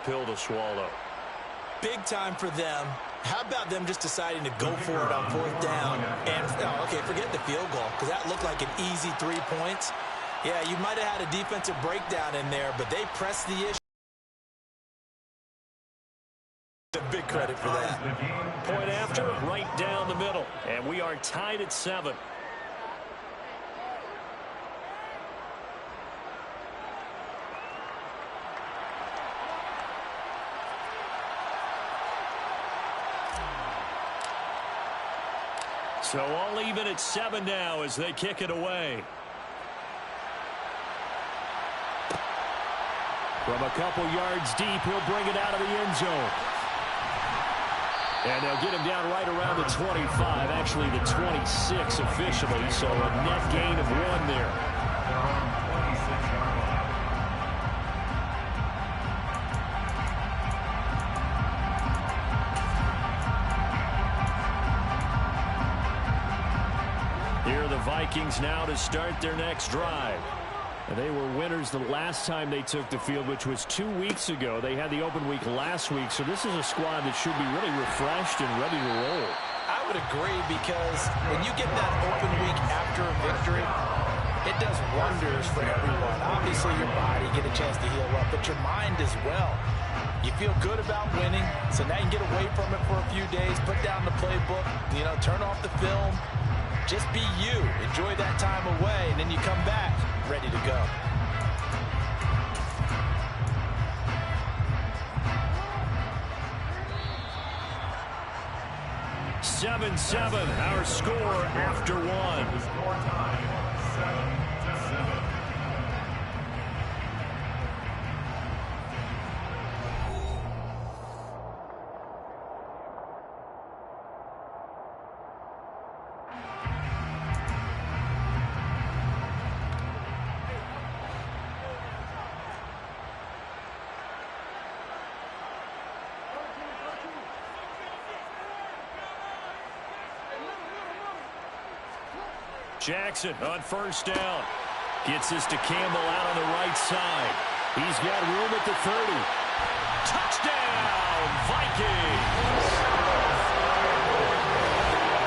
pill to swallow. Big time for them. How about them just deciding to go for it on 4th down? And, okay, forget the field goal, because that looked like an easy 3 points. Yeah, you might have had a defensive breakdown in there, but they pressed the issue. Big credit for that. Point after, right down the middle. And we are tied at 7. So all even at 7 now as they kick it away. From a couple yards deep, he'll bring it out of the end zone. And they'll get him down right around the 25, actually the 26 officially, so a net gain of 1 there. Here are the Vikings now to start their next drive. And they were winners the last time they took the field, which was 2 weeks ago. They had the open week last week, so this is a squad that should be really refreshed and ready to roll. I would agree, because when you get that open week after a victory, it does wonders for everyone. Obviously, your body get a chance to heal up, but your mind as well. You feel good about winning, so now you can get away from it for a few days, put down the playbook, turn off the film. Just be you. Enjoy that time away, and then you come back ready to go. Seven, our score after 1. Jackson on 1st down. Gets this to Campbell out on the right side. He's got room at the 30. Touchdown, Vikings!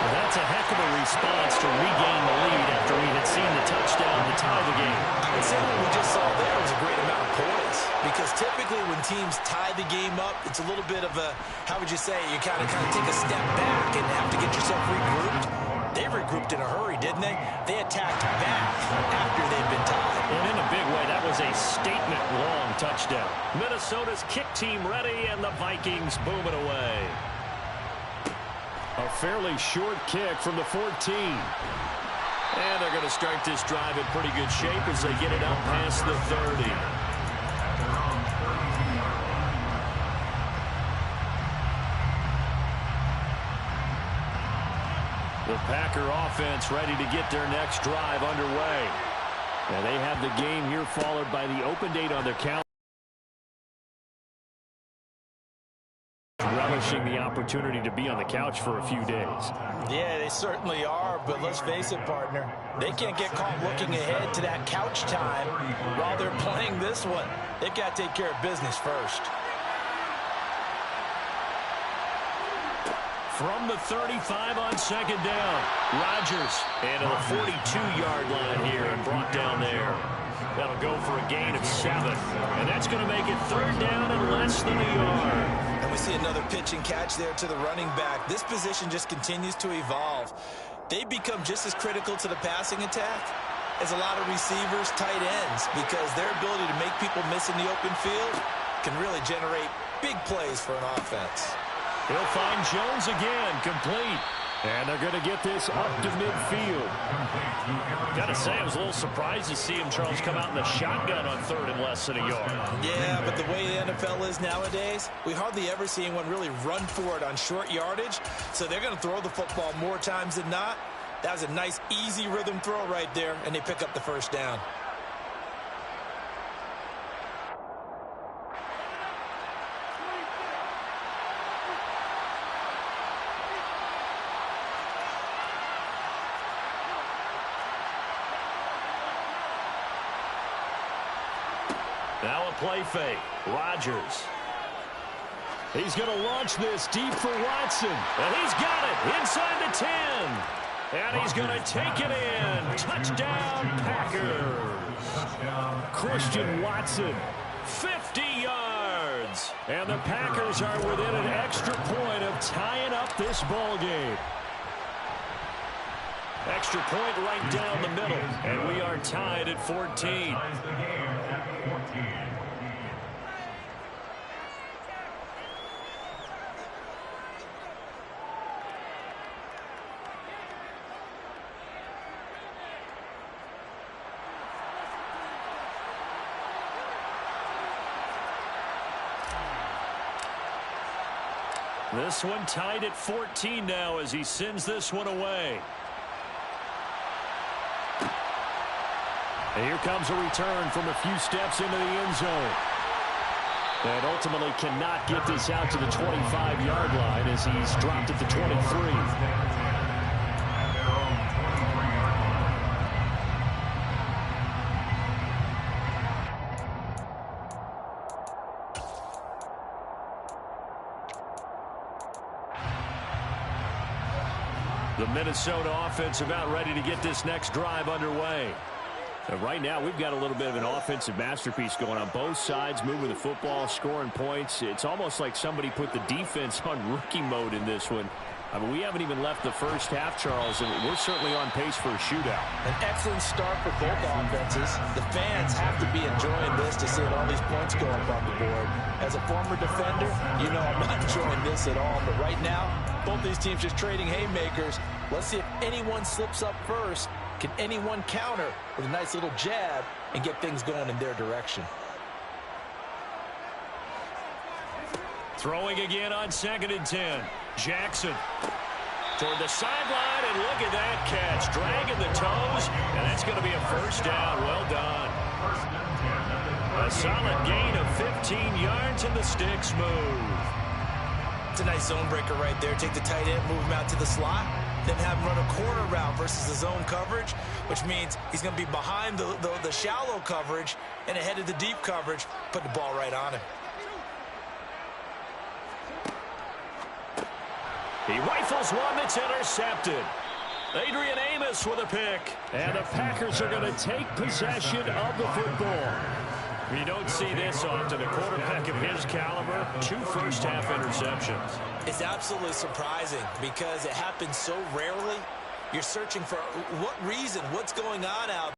Well, that's a heck of a response to regain the lead after we had seen the touchdown to tie the game. I would say what we just saw there was a great amount of poise, because typically when teams tie the game up, it's a little bit of a, how would you say, you kind of take a step back and have to get yourself regrouped. They regrouped in a hurry, didn't they? They attacked back after they'd been tied. And in a big way, that was a statement-long touchdown. Minnesota's kick team ready, and the Vikings boom it away. A fairly short kick from the 14. And they're going to start this drive in pretty good shape as they get it up past the 30. The Packer offense ready to get their next drive underway. And they have the game here followed by the open date on their calendar. Relishing the opportunity to be on the couch for a few days. Yeah, they certainly are, but let's face it, partner. They can't get caught looking ahead to that couch time while they're playing this one. They've got to take care of business first. From the 35 on 2nd down, Rodgers into the 42-yard line here and brought down there. That'll go for a gain of 7. And that's going to make it 3rd down and less than a yard. And we see another pitch and catch there to the running back. This position just continues to evolve. They become just as critical to the passing attack as a lot of receivers, tight ends, because their ability to make people miss in the open field can really generate big plays for an offense. He'll find Jones again, complete. And they're going to get this up to midfield. Got to say, I was a little surprised to see him, Charles, come out in the shotgun on 3rd and less than a yard. Yeah, but the way the NFL is nowadays, we hardly ever see anyone really run for it on short yardage. So they're going to throw the football more times than not. That was a nice, easy rhythm throw right there, and they pick up the 1st down. Now a play fake. Rodgers He's going to launch this deep for Watson. And he's got it inside the 10. And he's going to take it in. Touchdown, Packers. Christian Watson, 50 yards. And the Packers are within an extra point of tying up this ball game. Extra point right down the middle. And we are tied at 14. This one tied at 14 now as he sends this one away. And here comes a return from a few steps into the end zone. And ultimately cannot get this out to the 25-yard line as he's dropped at the 23. The Minnesota offense about ready to get this next drive underway. And right now, we've got a little bit of an offensive masterpiece going on both sides, moving the football, scoring points. It's almost like somebody put the defense on rookie mode in this one. I mean, we haven't even left the first half, Charles, and we're certainly on pace for a shootout. An excellent start for both offenses. The fans have to be enjoying this to see all these points go up on the board. As a former defender, you know I'm not enjoying this at all. But right now, both these teams just trading haymakers. Let's see if anyone slips up first. Can anyone counter with a nice little jab and get things going in their direction? Throwing again on 2nd and 10. Jackson toward the sideline, and look at that catch. Dragging the toes, and that's going to be a first down. Well done. A solid gain of 15 yards, and the sticks move. It's a nice zone breaker right there. Take the tight end, move him out to the slot, then have him run a corner route versus the zone coverage, which means he's going to be behind the shallow coverage and ahead of the deep coverage. Put the ball right on him. He rifles one that's intercepted. Adrian Amos with a pick. And the Packers are going to take possession of the football. You don't see this often. A quarterback of his caliber, 2 first-half interceptions. It's absolutely surprising because it happens so rarely. You're searching for what reason, what's going on out there.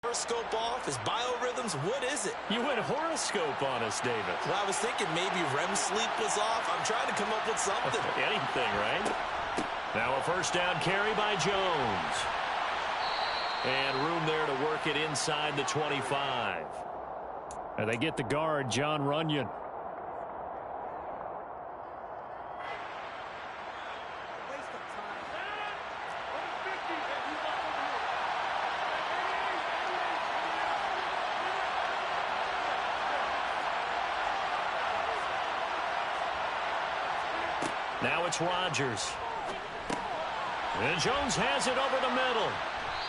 Horoscope off, his biorhythms, what is it? You went horoscope on us, David. Well, I was thinking maybe REM sleep was off. I'm trying to come up with something. Anything, right? Now a first down carry by Jones. And room there to work it inside the 25. And they get the guard, John Runyon. Now it's Rodgers. And Jones has it over the middle.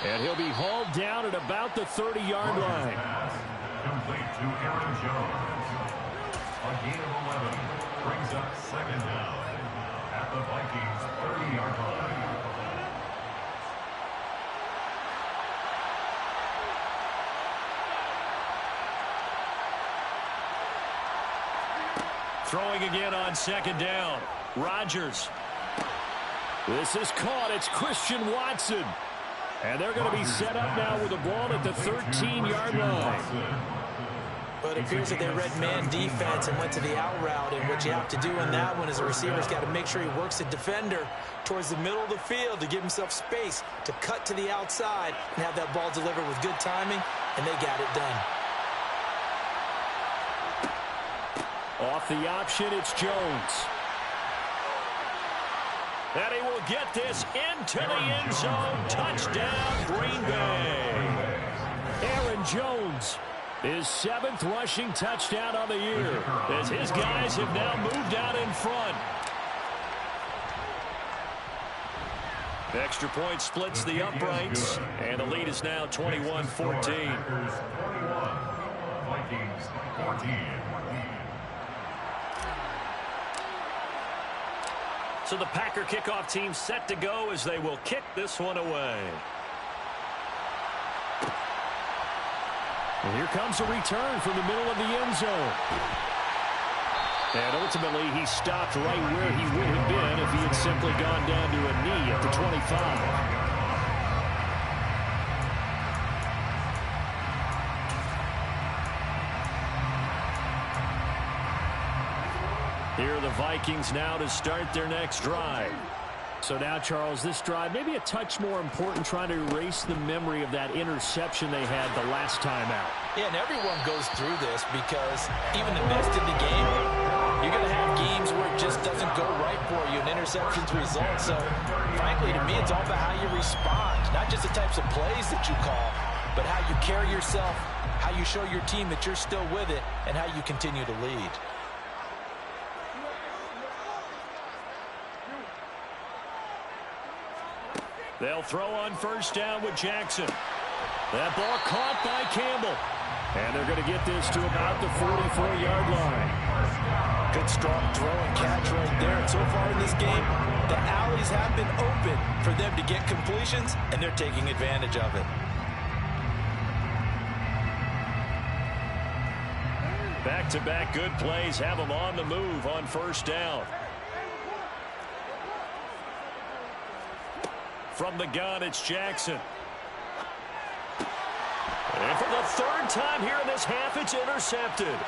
And he'll be hauled down at about the 30-yard line. Complete to Aaron Jones. A gain of 11 brings up 2nd down at the Vikings' 30-yard line. Throwing again on 2nd down. Rodgers. This is caught. It's Christian Watson. And they're going to be set up now with the ball at the 13-yard line. But it appears that they read man defense and went to the out route. And what you have to do in that one is a receiver's got to make sure he works the defender towards the middle of the field to give himself space to cut to the outside and have that ball delivered with good timing. And they got it done. Off the option, it's Jones. And he will get this into the end zone. Touchdown, Green Bay. Aaron Jones, his 7th rushing touchdown on the year, as his guys have now moved out in front. The extra point splits the uprights, and the lead is now 21-14. Vikings 14. So the Packer kickoff team set to go as they will kick this one away. And here comes a return from the middle of the end zone. And ultimately, he stopped right where he would have been if he had simply gone down to a knee at the 25. Here are the Vikings now to start their next drive. So now, Charles, this drive maybe a touch more important, trying to erase the memory of that interception they had the last time out. Yeah, and everyone goes through this because even the best in the game, you're going to have games where it just doesn't go right for you, and interceptions result. So, frankly, to me, it's all about how you respond, not just the types of plays that you call, but how you carry yourself, how you show your team that you're still with it, and how you continue to lead. They'll throw on first down with Jackson. That ball caught by Campbell. And they're going to get this to about the 44-yard line. Good strong throw and catch right there. And so far in this game, the alleys have been open for them to get completions, and they're taking advantage of it. Back-to-back good plays have them on the move on first down. From the gun, it's Jackson. And for the third time here in this half, it's intercepted.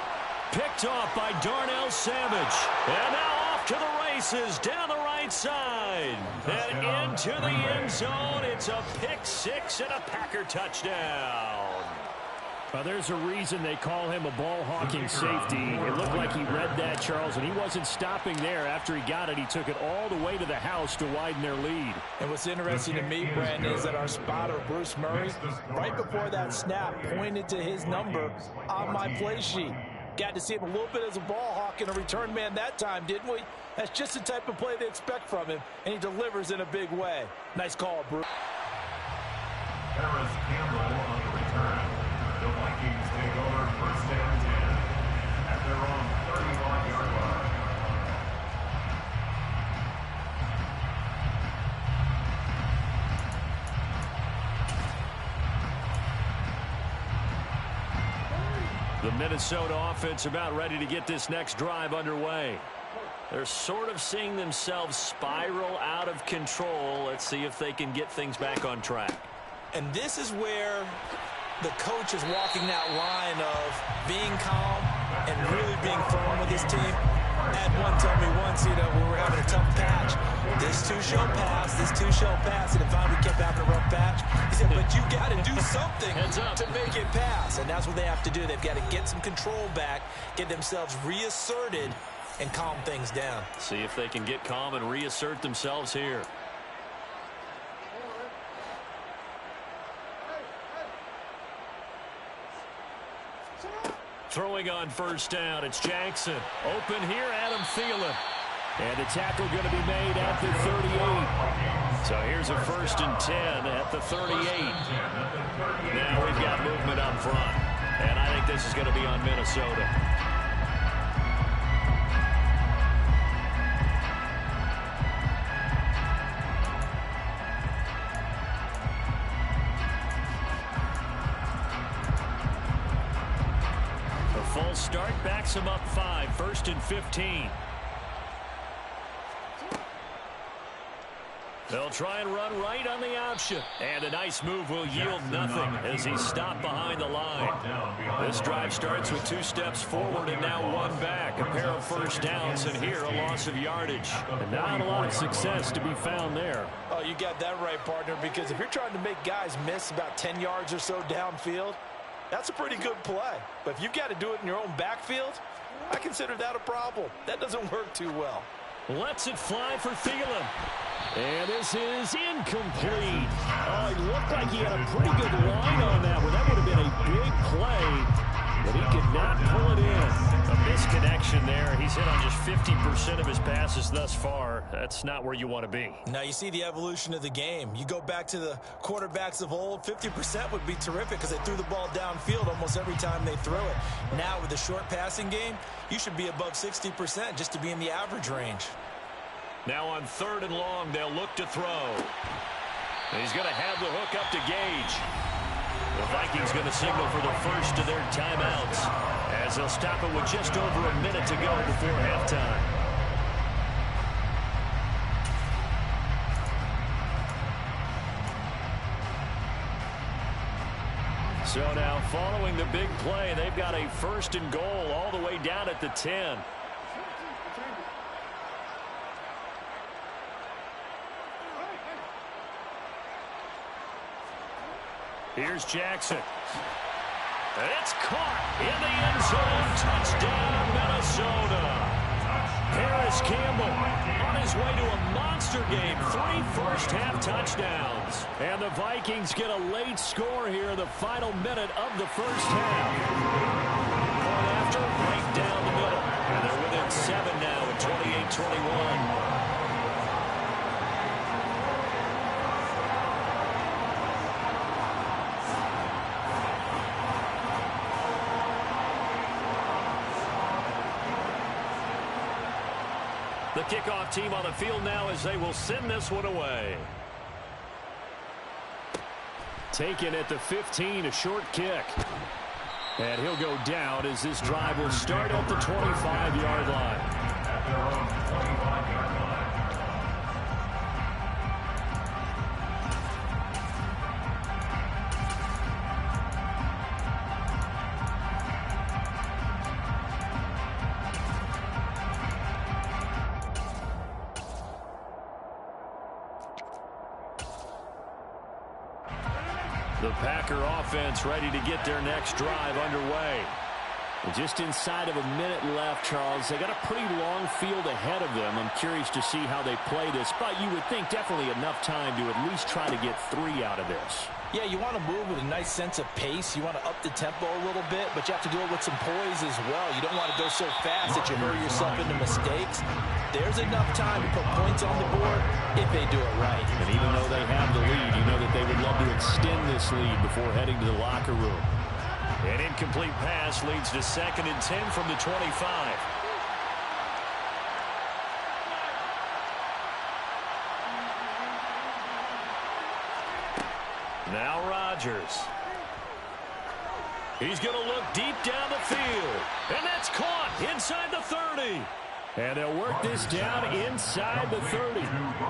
Picked off by Darnell Savage. And now off to the races down the right side. And into the end zone. It's a pick six and a Packer touchdown. There's a reason they call him a ball-hawking safety. It looked like he read that, Charles, and he wasn't stopping there. After he got it, he took it all the way to the house to widen their lead. And what's interesting to me, Brandon, is that our spotter, Bruce Murray, right before that snap, pointed to his number on my play sheet. Got to see him a little bit as a ball hawk and a return man that time, didn't we? That's just the type of play they expect from him, and he delivers in a big way. Nice call, Bruce. Harris Campbell on the return. The Vikings take over first and 10 at their own 31-yard line. The Minnesota offense about ready to get this next drive underway. They're sort of seeing themselves spiral out of control. Let's see if they can get things back on track. And this is where the coach is walking that line of being calm and really being firm with his team. I had one tell me once, we were having a tough patch. This two shall pass, this two shall pass. And if we kept having a rough patch, he said, but you got to do something to make it pass. And that's what they have to do. They've got to get some control back, get themselves reasserted, and calm things down. See if they can get calm and reassert themselves here. Throwing on first down, it's Jackson. Open here, Adam Thielen. And the tackle going to be made at the 38. So here's a first and 10 at the 38. Now we've got movement up front. And I think this is going to be on Minnesota. Full start backs him up 5, first and 15. They'll try and run right on the option. And a nice move will yield nothing as he's stopped behind the line. This drive starts with 2 steps forward and now 1 back. A pair of first downs, and here a loss of yardage. And not a lot of success to be found there. Oh, you got that right, partner, because if you're trying to make guys miss about 10 yards or so downfield, that's a pretty good play. But if you've got to do it in your own backfield, I consider that a problem. That doesn't work too well. Lets it fly for Thielen. And this is incomplete. Oh, he looked like he had a pretty good line on that one. That would have been a big play, but he could not pull it in. A misconnection there. He's hit on just 50% of his passes thus far. That's not where you want to be. Now, you see the evolution of the game. You go back to the quarterbacks of old, 50% would be terrific because they threw the ball downfield almost every time they threw it. Now, with the short passing game, you should be above 60% just to be in the average range. Now on 3rd and long, they'll look to throw. And he's going to have the hook up to Gage. The Vikings going to signal for the first of their timeouts as they'll stop it with just over a minute to go before halftime. So now following the big play, they've got a 1st and goal all the way down at the 10. Here's Jackson. And it's caught in the end zone. Touchdown, Minnesota. Harris Campbell on his way to a monster game. 3 first-half touchdowns. And the Vikings get a late score here in the final minute of the first half. Point after, right down the middle. And they're within 7 now at 28-21. The kickoff team on the field now as they will send this one away. Taken at the 15, a short kick. And he'll go down as this drive will start at the 25-yard line. At their own 25-yard line. The Packer offense ready to get their next drive underway. And just inside of a minute left, Charles. They got a pretty long field ahead of them. I'm curious to see how they play this, but you would think definitely enough time to at least try to get 3 out of this. Yeah, you want to move with a nice sense of pace. You want to up the tempo a little bit, but you have to do it with some poise as well. You don't want to go so fast that you hurry yourself into mistakes. There's enough time to put points on the board if they do it right. And even though they have the lead, you know that they would love to extend this lead before heading to the locker room. An incomplete pass leads to 2nd and 10 from the 25. Now Rodgers. He's going to look deep down the field. And that's caught inside the 30. And they'll work this down inside the 30.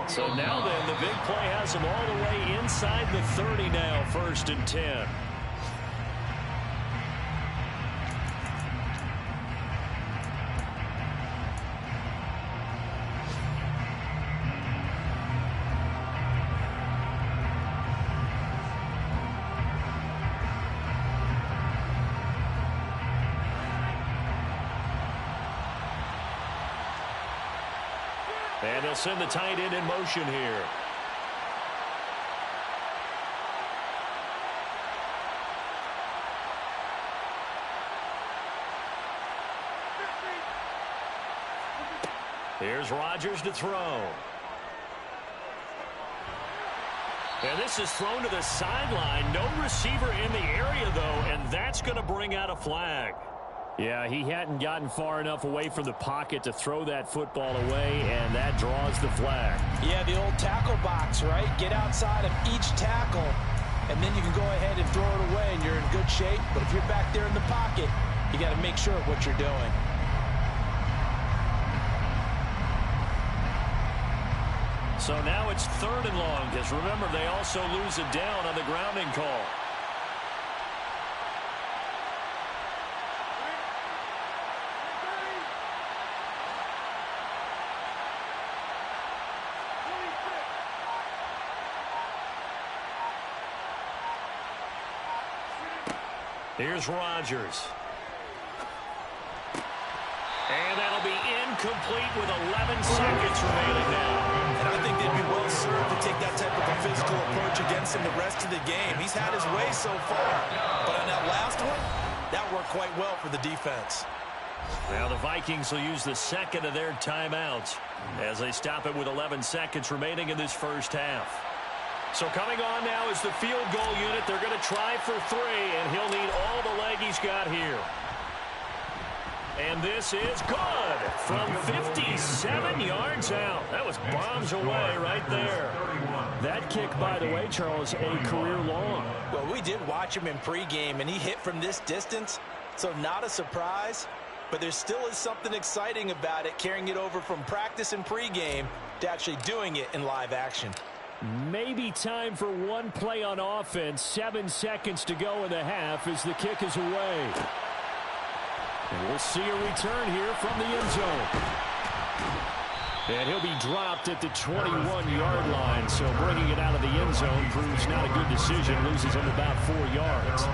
So now then, the big play has them all the way inside the 30 now, 1st and 10. And they'll send the tight end in motion here. Here's Rodgers to throw. And this is thrown to the sideline. No receiver in the area, though, and that's going to bring out a flag. Yeah, he hadn't gotten far enough away from the pocket to throw that football away, and that draws the flag. Yeah, the old tackle box, right? Get outside of each tackle, and then you can go ahead and throw it away, and you're in good shape. But if you're back there in the pocket, you got to make sure of what you're doing. So now it's 3rd and long, because remember, they also lose it down on the grounding call. Here's Rodgers. And that'll be incomplete with 11 seconds remaining now. And I think they'd be well served to take that type of a physical approach against him the rest of the game. He's had his way so far. But on that last one, that worked quite well for the defense. Now the Vikings will use the 2nd of their timeouts as they stop it with 11 seconds remaining in this first half. So coming on now is the field goal unit. They're going to try for 3, and he'll need all the leg he's got here. And this is good from 57 yards out. That was bombs away right there. That kick, by the way, Charles, a career long. Well, we did watch him in pregame, and he hit from this distance, so not a surprise. But there still is something exciting about it, carrying it over from practice and pregame to actually doing it in live action. Maybe time for one play on offense. 7 seconds to go in the half as the kick is away. And we'll see a return here from the end zone. And he'll be dropped at the 21-yard line. So bringing it out of the end zone proves not a good decision. Loses him about 4 yards.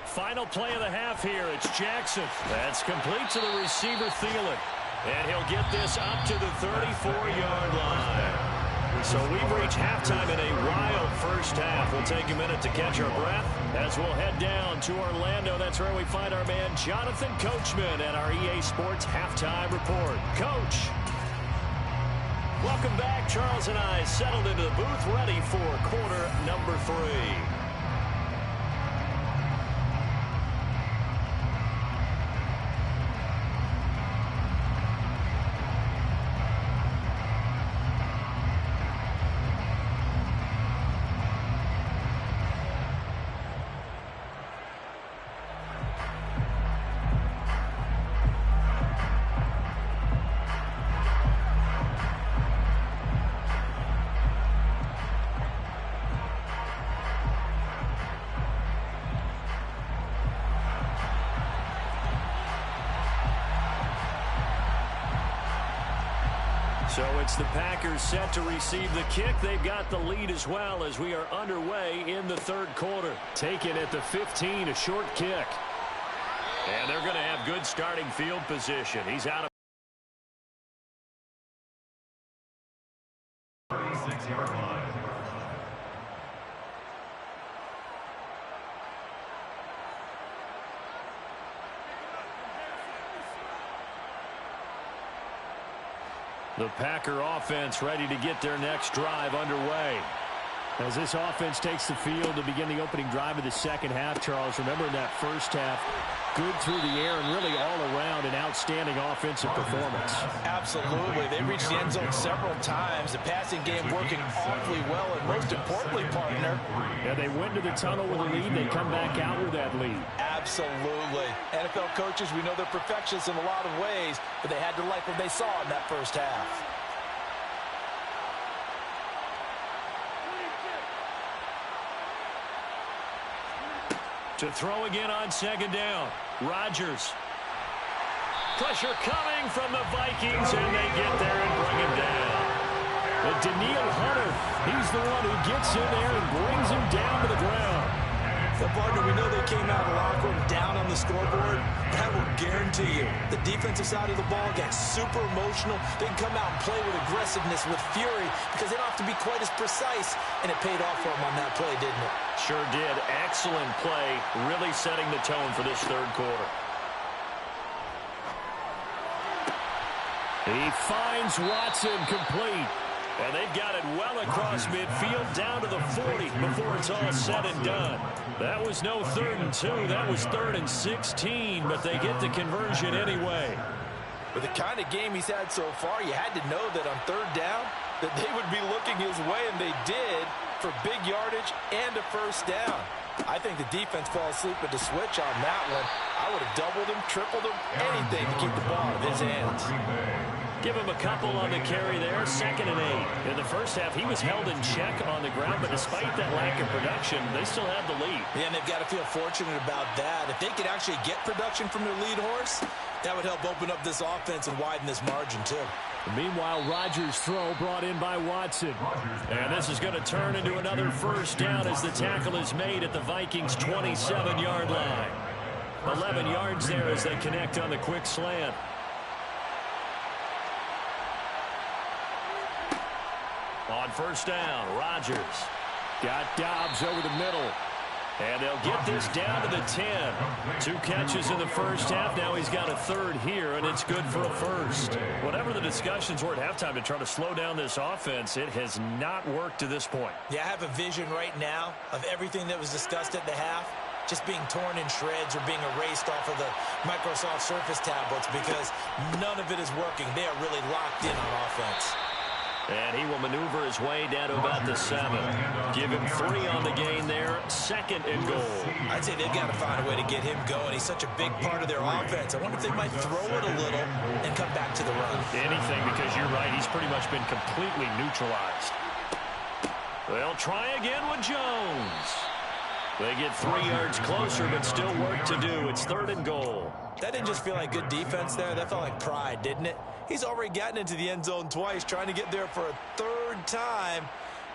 Final play of the half here. It's Jackson. That's complete to the receiver, Thielen. And he'll get this up to the 34-yard line. So we've reached halftime in a wild first half. We'll take a minute to catch our breath as we'll head down to Orlando. That's where we find our man Jonathan Coachman at our EA Sports Halftime Report. Coach. Welcome back. Charles and I settled into the booth ready for quarter number 3. So it's the Packers set to receive the kick. They've got the lead as well as we are underway in the third quarter. Taken at the 15, a short kick. And they're going to have good starting field position. He's out of 36-yard line. the Packer offense ready to get their next drive underway. As this offense takes the field to begin the opening drive of the second half, Charles, remember in that first half, good through the air and really all around an outstanding offensive performance. Absolutely. They reached the end zone several times. The passing game working awfully well, and most importantly, partner. Yeah, they went to the tunnel with a lead. They come back out with that lead. Absolutely. NFL coaches, we know they're perfectionists in a lot of ways, but they had to like what they saw in that first half. To throw again on second down. Rodgers. Pressure coming from the Vikings, and they get there and bring him down. But Danielle Hunter, he's the one who gets in there and brings him down to the ground. The partner, we know they came out of the locker room down on the scoreboard. That will guarantee you the defensive side of the ball got super emotional. They can come out and play with aggressiveness, with fury, because they don't have to be quite as precise. And it paid off for them on that play, didn't it? Sure did. Excellent play, really setting the tone for this third quarter. He finds Watson complete. And they've got it well across midfield down to the 40 before it's all said and done. That was no 3rd and 2. That was 3rd and 16, but they get the conversion anyway. With the kind of game he's had so far, you had to know that on 3rd down that they would be looking his way, and they did, for big yardage and a first down. I think the defense fell asleep at the switch on that one. I would have doubled him, tripled him, anything to keep the ball in his hands. Give him a couple on the carry there, 2nd and 8. In the first half, he was held in check on the ground, but despite that lack of production, they still have the lead. Yeah, and they've got to feel fortunate about that. If they could actually get production from their lead horse, that would help open up this offense and widen this margin, too. Meanwhile, Rodgers' throw brought in by Watson. And this is going to turn into another first down as the tackle is made at the Vikings' 27-yard line. 11 yards there as they connect on the quick slant. On first down, Rodgers got Dobbs over the middle. And they'll get this down to the 10. 2 catches in the first half. Now he's got a third here, and it's good for a first. Whatever the discussions were at halftime to try to slow down this offense, it has not worked to this point. Yeah, I have a vision right now of everything that was discussed at the half just being torn in shreds or being erased off of the Microsoft Surface tablets because none of it is working. They are really locked in on offense. And he will maneuver his way down to about the 7. Give him 3 on the gain there. 2nd and goal. I'd say they've got to find a way to get him going. He's such a big part of their offense. I wonder if they might throw it a little and come back to the run. Anything, because you're right. He's pretty much been completely neutralized. They'll try again with Jones. They get 3 yards closer, but still work to do. It's 3rd and goal. That didn't just feel like good defense there. That felt like pride, didn't it? He's already gotten into the end zone twice, trying to get there for a 3rd time.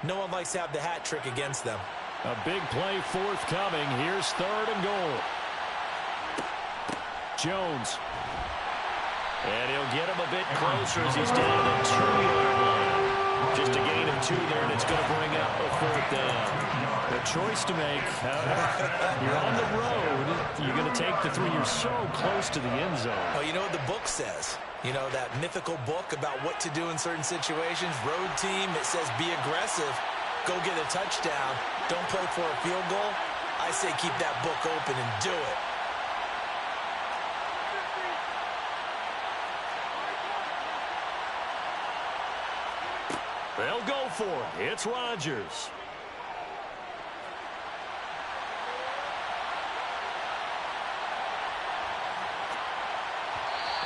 No one likes to have the hat trick against them. A big play forthcoming. Here's 3rd and goal. Jones. And he'll get him a bit closer as he's down the 2-yard line. Just a gain of 2 there, and it's going to bring up a 4th down. A choice to make. You're on the road. You're going to take the 3. You're so close to the end zone. Well, you know what the book says. You know, that mythical book about what to do in certain situations. Road team, it says be aggressive. Go get a touchdown. Don't play for a field goal. I say keep that book open and do it. They'll go for it. It's Rodgers.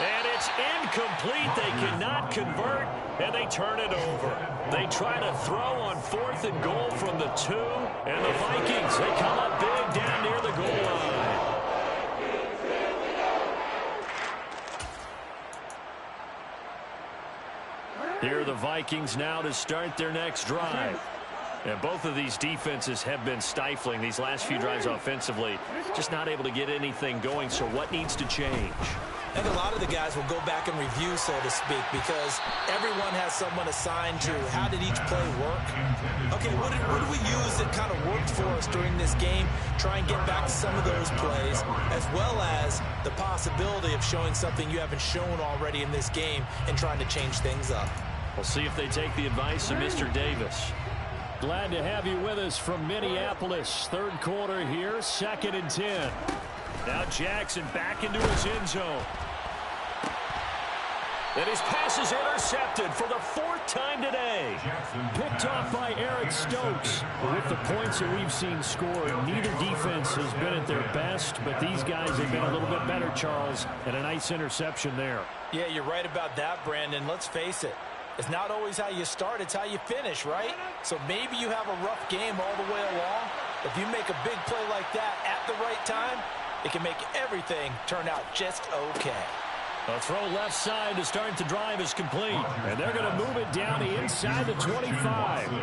And it's incomplete. They cannot convert, and they turn it over. They try to throw on 4th and goal from the 2, and the Vikings, they come up big down near the goal line. Here are the Vikings now to start their next drive. And both of these defenses have been stifling these last few drives offensively. Just not able to get anything going, so what needs to change? I think a lot of the guys will go back and review, so to speak, because everyone has someone assigned to how did each play work. Okay, what did we use that kind of worked for us during this game? Try and get back to some of those plays, as well as the possibility of showing something you haven't shown already in this game and trying to change things up. We'll see if they take the advice of Mr. Davis. Glad to have you with us from Minneapolis. 3rd quarter here, 2nd and 10. Now Jackson back into his end zone. And his pass is intercepted for the 4th time today. Picked off by Eric Stokes. With the points that we've seen scored, neither defense has been at their best, but these guys have been a little bit better, Charles, and a nice interception there. Yeah, you're right about that, Brandon. Let's face it. It's not always how you start, it's how you finish, right? So maybe you have a rough game all the way along. If you make a big play like that at the right time, it can make everything turn out just okay. A throw left side to start the drive is complete. And they're going to move it down to inside the 25. A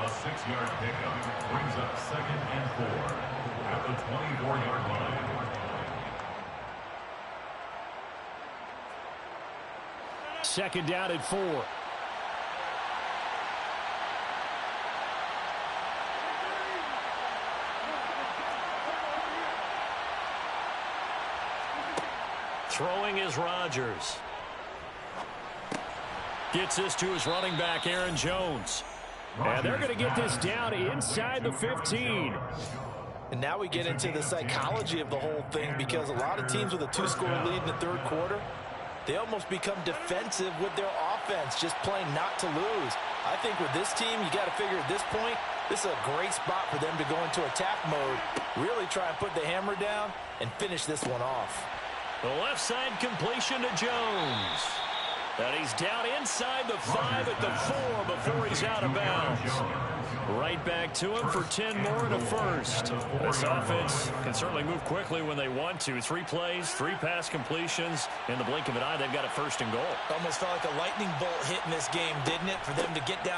6-yard pickup brings up 2nd and 4 at the 24-yard line. Second down at 4. Throwing is Rodgers. Gets this to his running back, Aaron Jones. And they're going to get this down inside the 15. And now we get into the psychology of the whole thing, because a lot of teams with a 2-score lead in the 3rd quarter, they almost become defensive with their offense, just playing not to lose. I think with this team, you got to figure at this point, this is a great spot for them to go into attack mode, really try and put the hammer down and finish this one off. The left side completion to Jones. And he's down inside the 5 at the 4 before he's out of bounds. Right back to him for 10 more and a first. This offense can certainly move quickly when they want to. 3 plays, 3 pass completions. In the blink of an eye, they've got a 1st and goal. Almost felt like a lightning bolt hit in this game, didn't it? For them to get down